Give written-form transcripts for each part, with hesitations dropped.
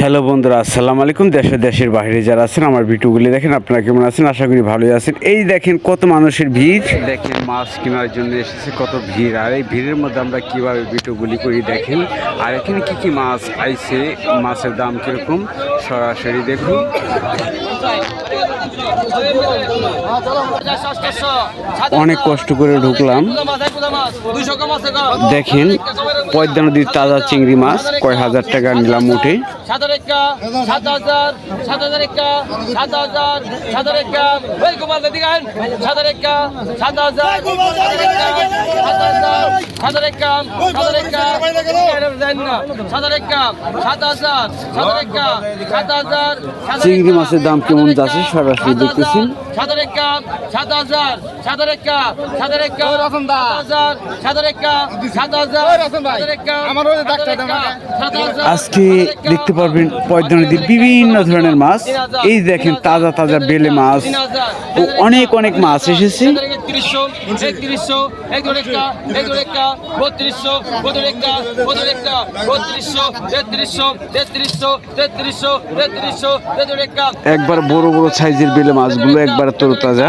Hello বন্ধুরা, আসসালামু আলাইকুম। দেশের বাইরে যারা আছেন আমার ভিডিওগুলি দেখেন, আপনারা কেমন আছেন? আশা করি ভালোই আছেন। এই দেখেন কত মানুষের ভিড়, দেখেন মাছ কেনার জন্য এসেছে, কত ভিড়। আর এই ভিড়ের মধ্যে আমরা কীভাবে ভিডিওগুলি করি দেখেন। আর এখানে কী কী মাছ আইছে, মাছের দাম কীরকম সরাসরি দেখুন। অনেক কষ্ট করে ঢুকলাম। দেখেন পদ্মা নদীর তাজা চিংড়ি মাছ কয় হাজার টাকা নিলাম উঠে। চিংড়ি মাছের দাম কেমন যাচ্ছে সরাসরি দেখতেছি। আজকে দেখতে পারবেন পদ্মা নদীর বিভিন্ন ধরনের মাছ। এই দেখেন তাজা তাজা বেলে মাছ ও অনেক অনেক মাছ এসেছে। একবার বড় বড় সাইজের বেলে মাছগুলো একবার তরতাজা।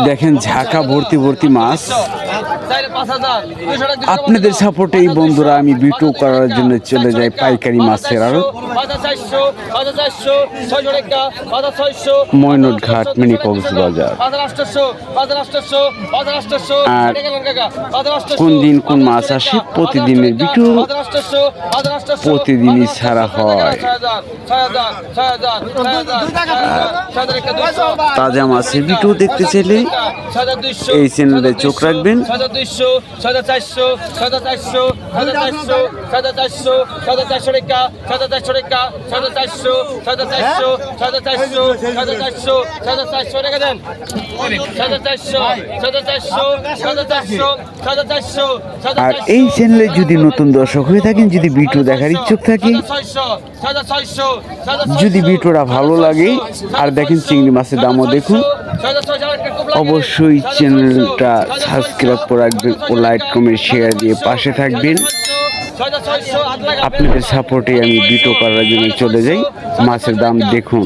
দেখেন ঝাঁকা ভর্তি ভর্তি মাছ। আপনাদের সাপোর্টে এই বন্ধুরা আমি ভিডিও করার জন্য চলে যাই পাইকারি মাছের আরো ময়নট ঘাট মিনি কক্সবাজার। আর কোন দিন কোন মাছ আসে প্রতিদিনের ভিডিও প্রতিদিনই ছাড়া হয়। তাজা মাছের ভিডিও দেখতে চাইলে এই চ্যানেলে চোখ রাখবেন। আর এই চ্যানেলে যদি নতুন দর্শক হয়ে থাকেন, যদি ভিডিও দেখার ইচ্ছুক থাকে, যদি ভিডিওটা ভালো লাগে আর দেখেন চিংড়ি মাছের দামও দেখুন, অবশ্যই চ্যানেলটা সাবস্ক্রাইব করে রাখবেন ও লাইক কমেন্ট শেয়ার দিয়ে পাশে থাকবেন। আপনাদের সাপোর্টে আমি ভিডিও করার জন্য চলে যাই। মাছের দাম দেখুন।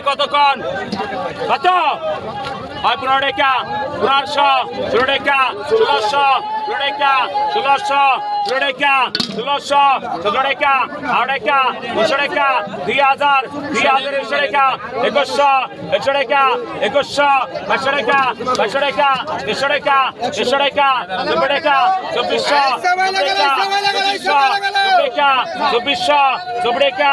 কতক্ষণ কত 15 টাকা 1500 16 টাকা 1600 16 টাকা 1600 16 টাকা 1600 17 টাকা 8 টাকা 200 টাকা 2000 2000 100 টাকা 2100 100 টাকা 2100 200 টাকা 200 টাকা 100 টাকা 100 টাকা 90 টাকা 2400 2400 টাকা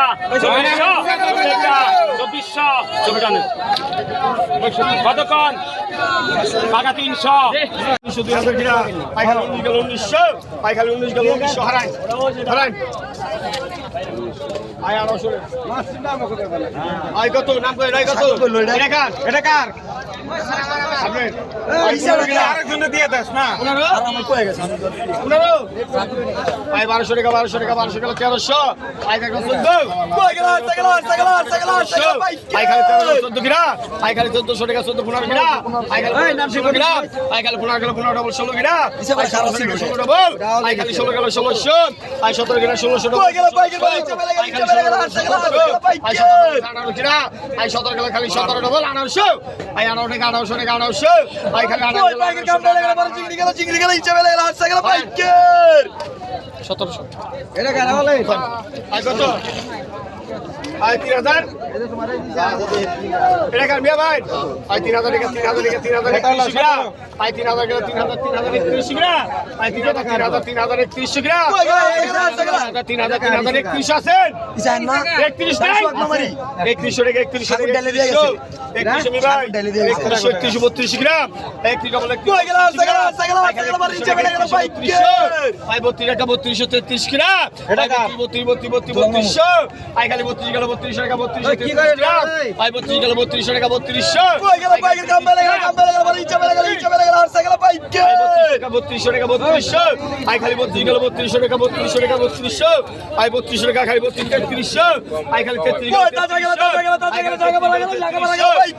2400 কতক্ষণ টাকা 300 পাইখালি 19 গেল 1900 হারাই আয় 800 আয় কত নাম কই রাই কত এটা কার আপনি আরেকজন দিয়ে দাস না 15 আয় 1200 টাকা 1200 টাকা 1200 টাকা 1300 আয় দেখো 14 কই গেল আয় খালি 14 কিরা আয় খালি 1400 টাকা 14 15 কিরা আয় খালি নাম শিখো কিরা আয় খালি 15 ডবল 16 কিরা আয় 16 ডবল আয় খালি 16 গেল 1600 আয় 17 কিরা 1600 ডবল কই গেল আয় খালি 18 কিরা আয় 17 গেল খালি 17 ডবল 1800 আয় 18 টাকা 1800 টাকা 1800 আয় খালি 18 চিংড়ি গেল ইচ্ছা বেলা গেল 8 টাকা পাইকার 1700 এটা কারা বলে আয় কত আয় 3000 এটা কার মিয়া ভাই আয় 3000 টাকা 3000 টাকা 3000 টাকা আয় 3000 গেল 3000 3031 টাকা আয় 3000 3031 টাকা 3031 আছেন জান না 31 নাই 31 টাকা 31 টাকা ডালে দিয়ে গেছে 31 মি ভাই 31 32 গ্রাম 31 ডবল 1 কই গেল সাইকেল আবার নিচে বেলা গেল ভাই আয় 32 টাকা 3233 গ্রাম এটা 32 32 আয় খালি 32 গেল 32 টাকা 32 কি করে আয় 32 গেল 32 টাকা 3200 কই গেল ভাই কাম বেলা গেল আবার নিচে বেলা গেল আর সাইকেল ভাই 32 টাকা 3200 আয় খালি 32 গেল 32 টাকা 32 টাকা 3200 আয় 32 টাকা খালি 32 3300 আয় খালি 33 গেল 3300 জায়গা ভাই